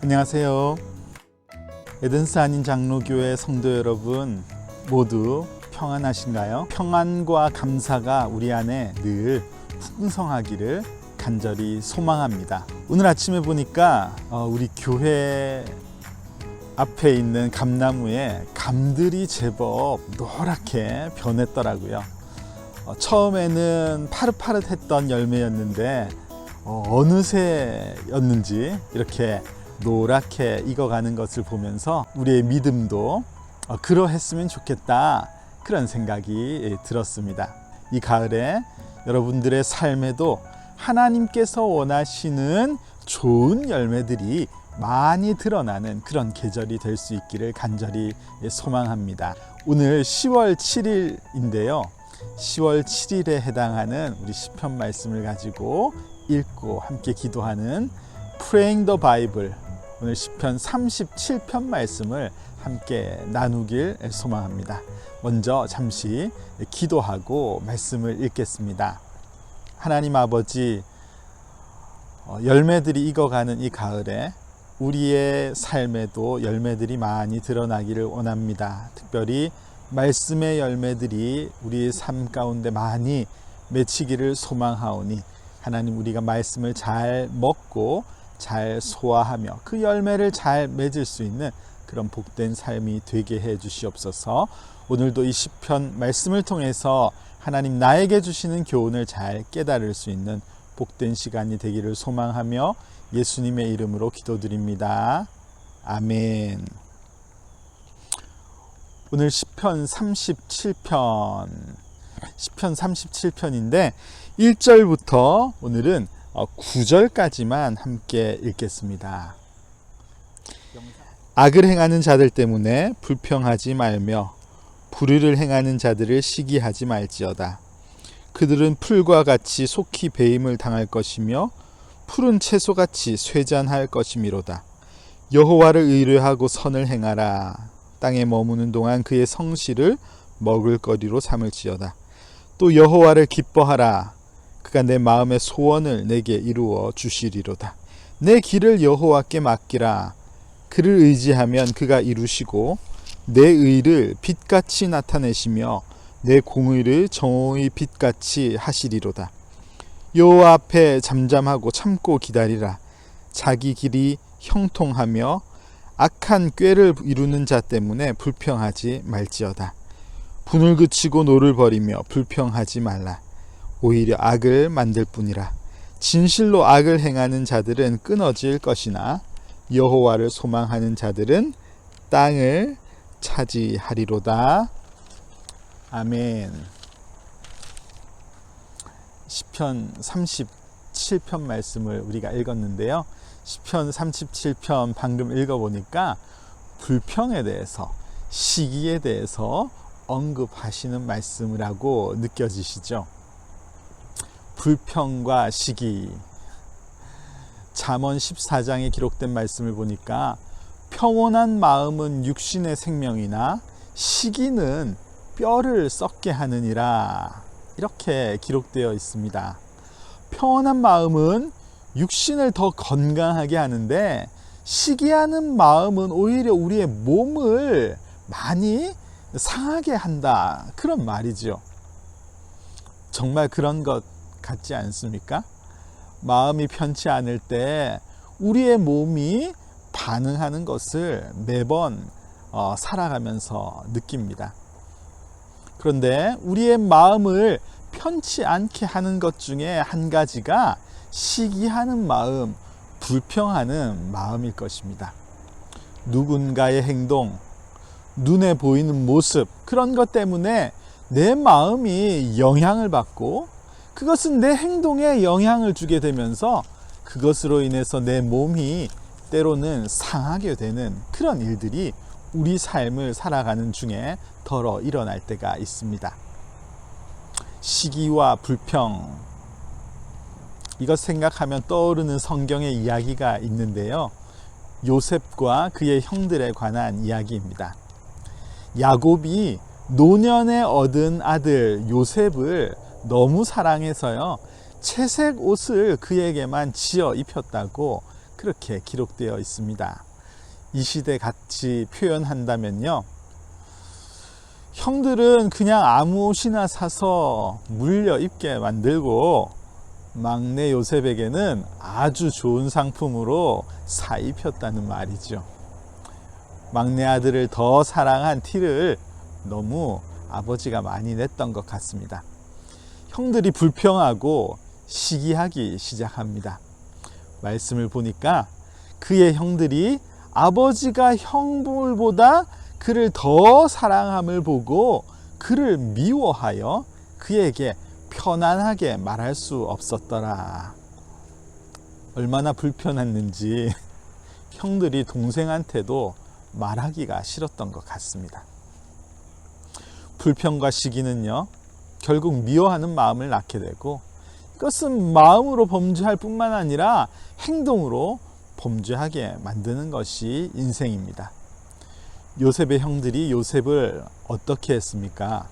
안녕하세요. 에덴스 한인 장로교회 성도 여러분, 모두 평안하신가요? 평안과 감사가 우리 안에 늘 풍성하기를 간절히 소망합니다. 오늘 아침에 보니까 우리 교회 앞에 있는 감나무에 감들이 제법 노랗게 변했더라고요. 처음에는 파릇파릇했던 열매였는데 어느새였는지 이렇게 노랗게 익어가는 것을 보면서 우리의 믿음도 그러했으면 좋겠다, 그런 생각이 들었습니다. 이 가을에 여러분들의 삶에도 하나님께서 원하시는 좋은 열매들이 많이 드러나는 그런 계절이 될 수 있기를 간절히 소망합니다. 오늘 10월 7일인데요 10월 7일에 해당하는 우리 시편 말씀을 가지고 읽고 함께 기도하는 Praying the Bible, 오늘 시편 37편 말씀을 함께 나누길 소망합니다. 먼저 잠시 기도하고 말씀을 읽겠습니다. 하나님 아버지, 열매들이 익어가는 이 가을에 우리의 삶에도 열매들이 많이 드러나기를 원합니다. 특별히 말씀의 열매들이 우리의 삶 가운데 많이 맺히기를 소망하오니 하나님, 우리가 말씀을 잘 먹고 잘 소화하며 그 열매를 잘 맺을 수 있는 그런 복된 삶이 되게 해 주시옵소서. 오늘도 이 시편 말씀을 통해서 하나님 나에게 주시는 교훈을 잘 깨달을 수 있는 복된 시간이 되기를 소망하며 예수님의 이름으로 기도드립니다. 아멘. 오늘 시편 37편인데 1절부터 오늘은 9절까지만 함께 읽겠습니다. 악을 행하는 자들 때문에 불평하지 말며 불의를 행하는 자들을 시기하지 말지어다. 그들은 풀과 같이 속히 배임을 당할 것이며 푸른 채소같이 쇠잔할 것이미로다. 여호와를 의뢰하고 선을 행하라. 땅에 머무는 동안 그의 성실을 먹을거리로 삼을지어다. 또 여호와를 기뻐하라. 그가 내 마음의 소원을 내게 이루어 주시리로다. 내 길을 여호와께 맡기라. 그를 의지하면 그가 이루시고 내 의를 빛같이 나타내시며 내 공의를 정오의 빛같이 하시리로다. 여호와 앞에 잠잠하고 참고 기다리라. 자기 길이 형통하며 악한 꾀를 이루는 자 때문에 불평하지 말지어다. 분을 그치고 노를 버리며 불평하지 말라. 오히려 악을 만들 뿐이라. 진실로 악을 행하는 자들은 끊어질 것이나 여호와를 소망하는 자들은 땅을 차지하리로다. 아멘. 시편 37편 말씀을 우리가 읽었는데요. 시편 37편 방금 읽어보니까 불평에 대해서, 시기에 대해서 언급하시는 말씀이라고 느껴지시죠? 불평과 시기. 잠언 14장에 기록된 말씀을 보니까 평온한 마음은 육신의 생명이나 시기는 뼈를 썩게 하느니라, 이렇게 기록되어 있습니다. 평온한 마음은 육신을 더 건강하게 하는데 시기하는 마음은 오히려 우리의 몸을 많이 상하게 한다, 그런 말이죠. 정말 그런 것 같지 않습니까? 마음이 편치 않을 때 우리의 몸이 반응하는 것을 매번 살아가면서 느낍니다. 그런데 우리의 마음을 편치 않게 하는 것 중에 한 가지가 시기하는 마음, 불평하는 마음일 것입니다. 누군가의 행동, 눈에 보이는 모습, 그런 것 때문에 내 마음이 영향을 받고 그것은 내 행동에 영향을 주게 되면서 그것으로 인해서 내 몸이 때로는 상하게 되는 그런 일들이 우리 삶을 살아가는 중에 덜어 일어날 때가 있습니다. 시기와 불평, 이것 생각하면 떠오르는 성경의 이야기가 있는데요. 요셉과 그의 형들에 관한 이야기입니다. 야곱이 노년에 얻은 아들 요셉을 너무 사랑해서요, 채색 옷을 그에게만 지어 입혔다고 그렇게 기록되어 있습니다. 이 시대 같이 표현한다면요, 형들은 그냥 아무 옷이나 사서 물려 입게 만들고 막내 요셉에게는 아주 좋은 상품으로 사 입혔다는 말이죠. 막내 아들을 더 사랑한 티를 너무 아버지가 많이 냈던 것 같습니다. 형들이 불평하고 시기하기 시작합니다. 말씀을 보니까 그의 형들이 아버지가 형들보다 그를 더 사랑함을 보고 그를 미워하여 그에게 편안하게 말할 수 없었더라. 얼마나 불편했는지 형들이 동생한테도 말하기가 싫었던 것 같습니다. 불평과 시기는요, 결국 미워하는 마음을 낳게 되고, 이것은 마음으로 범죄할 뿐만 아니라 행동으로 범죄하게 만드는 것이 인생입니다. 요셉의 형들이 요셉을 어떻게 했습니까?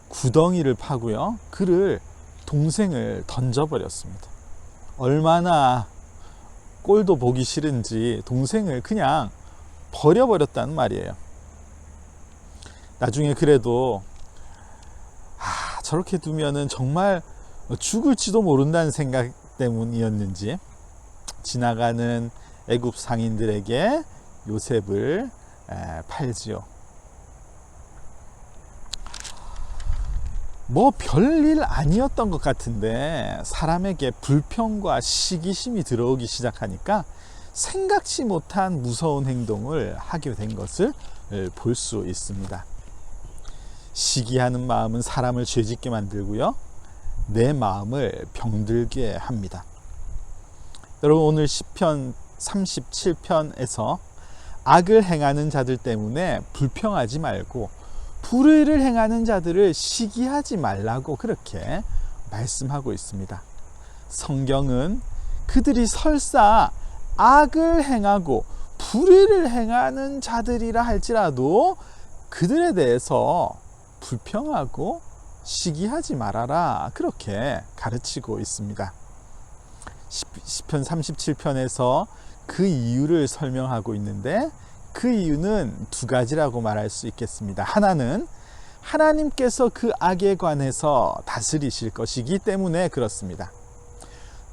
구덩이를 파고요, 그를 동생을 던져버렸습니다. 얼마나 꼴도 보기 싫은지 동생을 그냥 버려버렸다는 말이에요. 나중에 그래도 저렇게 두면은 정말 죽을지도 모른다는 생각 때문이었는지 지나가는 애굽 상인들에게 요셉을 팔지요. 뭐 별일 아니었던 것 같은데 사람에게 불평과 시기심이 들어오기 시작하니까 생각지 못한 무서운 행동을 하게 된 것을 볼 수 있습니다. 시기하는 마음은 사람을 죄짓게 만들고요, 내 마음을 병들게 합니다. 여러분, 오늘 시편 37편에서 악을 행하는 자들 때문에 불평하지 말고 불의를 행하는 자들을 시기하지 말라고 그렇게 말씀하고 있습니다. 성경은 그들이 설사 악을 행하고 불의를 행하는 자들이라 할지라도 그들에 대해서 불평하고 시기하지 말아라, 그렇게 가르치고 있습니다. 시편 37편에서 그 이유를 설명하고 있는데, 그 이유는 두 가지라고 말할 수 있겠습니다. 하나는 하나님께서 그 악에 관해서 다스리실 것이기 때문에 그렇습니다.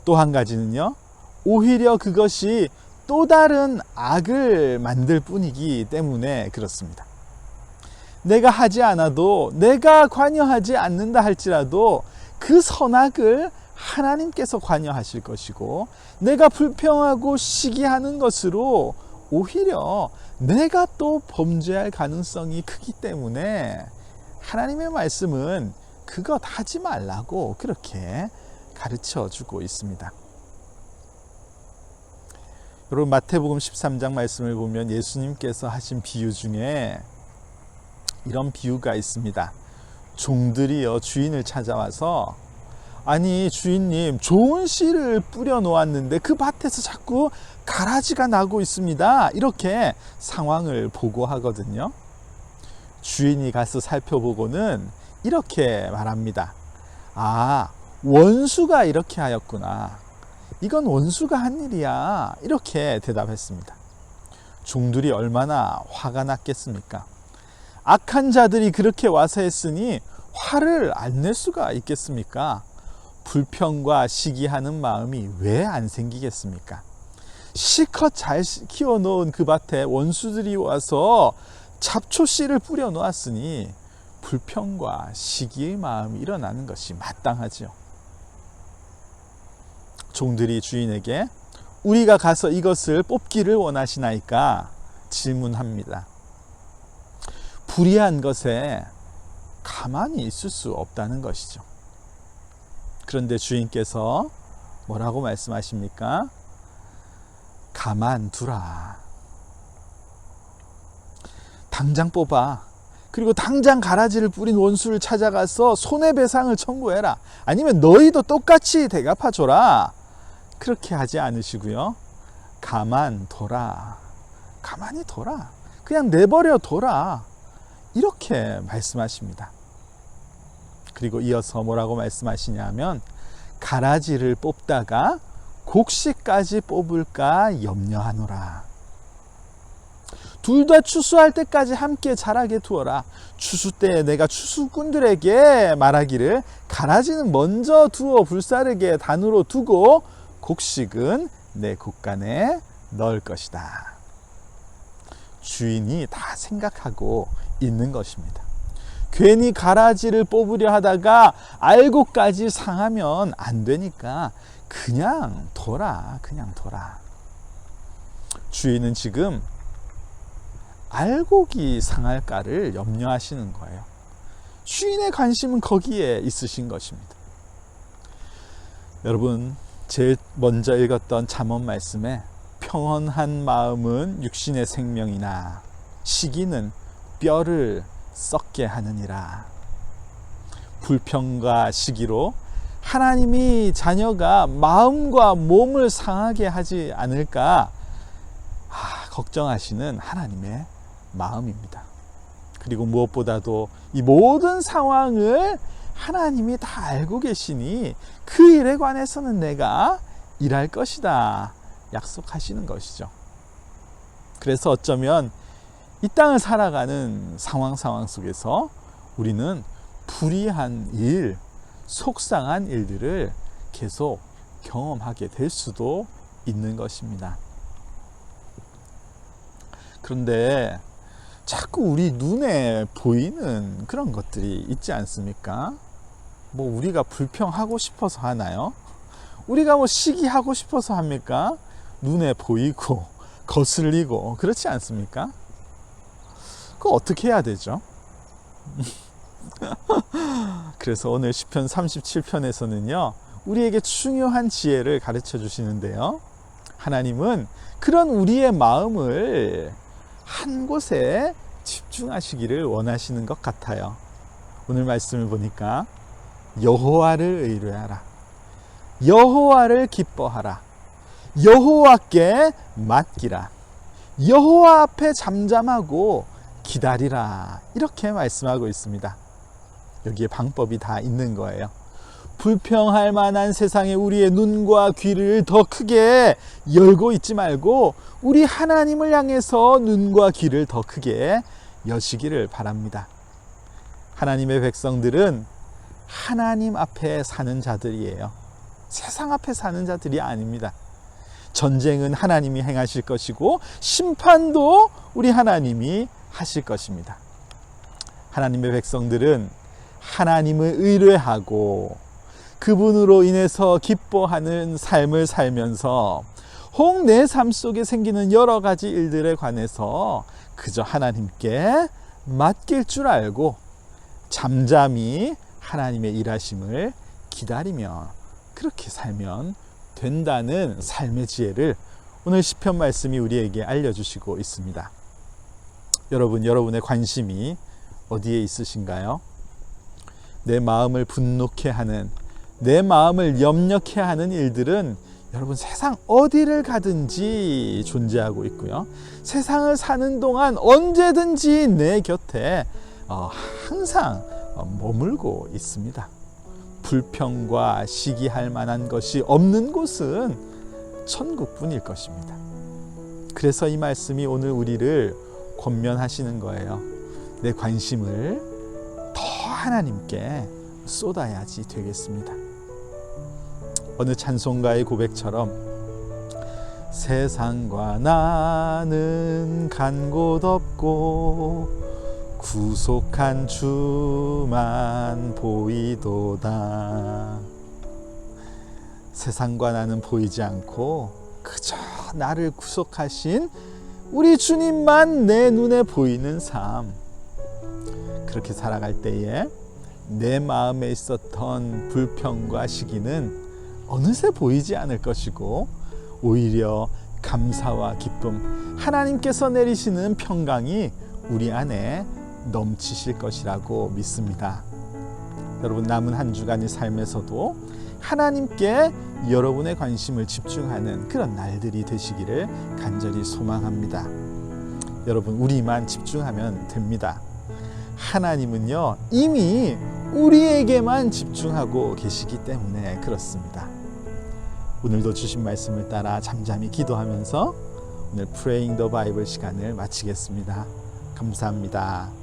또 한 가지는요, 오히려 그것이 또 다른 악을 만들 뿐이기 때문에 그렇습니다. 내가 하지 않아도, 내가 관여하지 않는다 할지라도 그 선악을 하나님께서 관여하실 것이고, 내가 불평하고 시기하는 것으로 오히려 내가 또 범죄할 가능성이 크기 때문에 하나님의 말씀은 그것 하지 말라고 그렇게 가르쳐 주고 있습니다. 여러분, 마태복음 13장 말씀을 보면 예수님께서 하신 비유 중에 이런 비유가 있습니다. 종들이요, 주인을 찾아와서, 아니 주인님, 좋은 씨를 뿌려 놓았는데 그 밭에서 자꾸 가라지가 나고 있습니다, 이렇게 상황을 보고하거든요. 주인이 가서 살펴보고는 이렇게 말합니다. 원수가 이렇게 하였구나, 이건 원수가 한 일이야, 이렇게 대답했습니다. 종들이 얼마나 화가 났겠습니까? 악한 자들이 그렇게 와서 했으니 화를 안 낼 수가 있겠습니까? 불평과 시기하는 마음이 왜 안 생기겠습니까? 실컷 잘 키워놓은 그 밭에 원수들이 와서 잡초씨를 뿌려 놓았으니 불평과 시기의 마음이 일어나는 것이 마땅하죠. 종들이 주인에게 우리가 가서 이것을 뽑기를 원하시나이까 질문합니다. 불의한 것에 가만히 있을 수 없다는 것이죠. 그런데 주인께서 뭐라고 말씀하십니까? 가만두라. 당장 뽑아. 그리고 당장 가라지를 뿌린 원수를 찾아가서 손해배상을 청구해라. 아니면 너희도 똑같이 대갚아줘라. 그렇게 하지 않으시고요. 가만둬라. 가만히 둬라. 그냥 내버려 둬라. 이렇게 말씀하십니다. 그리고 이어서 뭐라고 말씀하시냐면 가라지를 뽑다가 곡식까지 뽑을까 염려하노라. 둘 다 추수할 때까지 함께 자라게 두어라. 추수 때에 내가 추수꾼들에게 말하기를 가라지는 먼저 두어 불사르게 단으로 두고 곡식은 내 곡간에 넣을 것이다. 주인이 다 생각하고 있는 것입니다. 괜히 가라지를 뽑으려 하다가 알곡까지 상하면 안 되니까 그냥 둬라. 그냥 둬라. 주인은 지금 알곡이 상할까를 염려하시는 거예요. 주인의 관심은 거기에 있으신 것입니다. 여러분, 제일 먼저 읽었던 잠언 말씀에 평온한 마음은 육신의 생명이나 시기는 뼈를 썩게 하느니라. 불평과 시기로 하나님이 자녀가 마음과 몸을 상하게 하지 않을까 걱정하시는 하나님의 마음입니다. 그리고 무엇보다도 이 모든 상황을 하나님이 다 알고 계시니 그 일에 관해서는 내가 일할 것이다 약속하시는 것이죠. 그래서 어쩌면 이 땅을 살아가는 상황 속에서 우리는 불의한 일, 속상한 일들을 계속 경험하게 될 수도 있는 것입니다. 그런데 자꾸 우리 눈에 보이는 그런 것들이 있지 않습니까? 뭐 우리가 불평하고 싶어서 하나요? 우리가 뭐 시기하고 싶어서 합니까? 눈에 보이고 거슬리고 그렇지 않습니까? 그거 어떻게 해야 되죠? 그래서 오늘 시편 37편에서는요 우리에게 중요한 지혜를 가르쳐 주시는데요, 하나님은 그런 우리의 마음을 한 곳에 집중하시기를 원하시는 것 같아요. 오늘 말씀을 보니까 여호와를 의뢰하라, 여호와를 기뻐하라, 여호와께 맡기라, 여호와 앞에 잠잠하고 기다리라, 이렇게 말씀하고 있습니다. 여기에 방법이 다 있는 거예요. 불평할 만한 세상에 우리의 눈과 귀를 더 크게 열고 있지 말고 우리 하나님을 향해서 눈과 귀를 더 크게 여시기를 바랍니다. 하나님의 백성들은 하나님 앞에 사는 자들이에요. 세상 앞에 사는 자들이 아닙니다. 전쟁은 하나님이 행하실 것이고 심판도 우리 하나님이 하실 것입니다. 하나님의 백성들은 하나님을 의뢰하고 그분으로 인해서 기뻐하는 삶을 살면서 혹 내 삶 속에 생기는 여러 가지 일들에 관해서 그저 하나님께 맡길 줄 알고 잠잠히 하나님의 일하심을 기다리며 그렇게 살면 된다는 삶의 지혜를 오늘 시편 말씀이 우리에게 알려주시고 있습니다. 여러분, 여러분의 관심이 어디에 있으신가요? 내 마음을 분노케 하는, 내 마음을 염려케 하는 일들은 여러분 세상 어디를 가든지 존재하고 있고요, 세상을 사는 동안 언제든지 내 곁에 항상 머물고 있습니다. 불평과 시기할 만한 것이 없는 곳은 천국뿐일 것입니다. 그래서 이 말씀이 오늘 우리를 권면하시는 거예요. 내 관심을 더 하나님께 쏟아야지 되겠습니다. 어느 찬송가의 고백처럼 세상과 나는 간 곳 없고 구속한 주만 보이도다. 세상과 나는 보이지 않고 그저 나를 구속하신 우리 주님만 내 눈에 보이는 삶, 그렇게 살아갈 때에 내 마음에 있었던 불평과 시기는 어느새 보이지 않을 것이고 오히려 감사와 기쁨, 하나님께서 내리시는 평강이 우리 안에 넘치실 것이라고 믿습니다. 여러분, 남은 한 주간의 삶에서도 하나님께 여러분의 관심을 집중하는 그런 날들이 되시기를 간절히 소망합니다. 여러분, 우리만 집중하면 됩니다. 하나님은요, 이미 우리에게만 집중하고 계시기 때문에 그렇습니다. 오늘도 주신 말씀을 따라 잠잠히 기도하면서 오늘 Praying the Bible 시간을 마치겠습니다. 감사합니다.